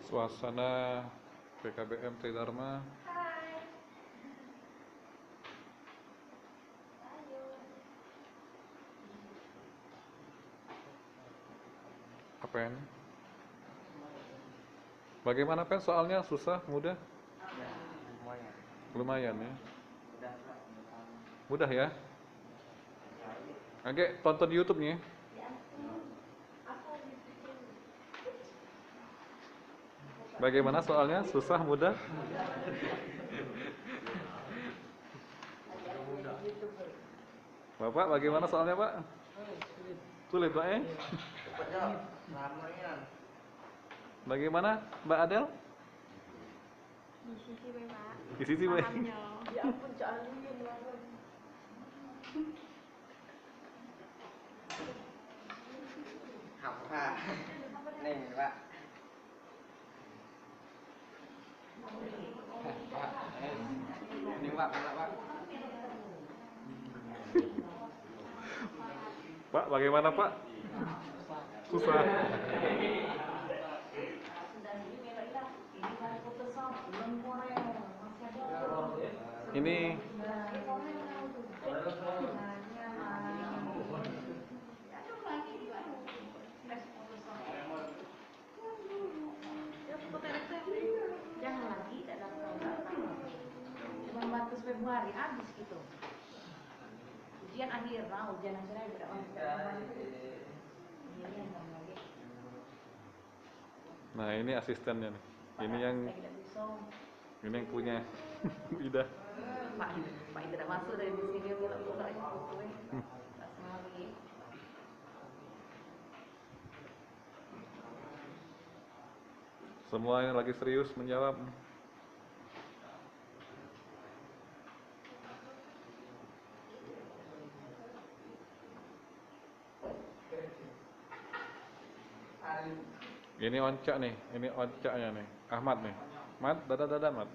Suasana PKBM Tridharma. Apa ini? Bagaimana Pen soalnya, susah, mudah? Lumayan ya. Mudah ya. Oke, tonton di YouTube-nya. Bagaimana soalnya, susah, mudah? Bapak, bagaimana soalnya Pak? Sulit Pak ya? Bagaimana Mbak Adel? Isi sih Pak. Isi sih Pak. Pahamnya. Ya ampun, soalnya học ha nên bạn nhưng bạn Pak, bagaimana Pak? Susah. Ini jangan lagi dalam cuma batas Februari habis gitu. Ujian akhir, nah ujian akhirnya tidak Nah, ini asistennya nih. Ini yang punya Ida. Pak tidak masuk dari sini bilang pula ini foto lagi. Semuanya lagi serius menjawab. Ini oncak nih, ini oncaknya nih. Ahmad nih. Mat, dadah Mat.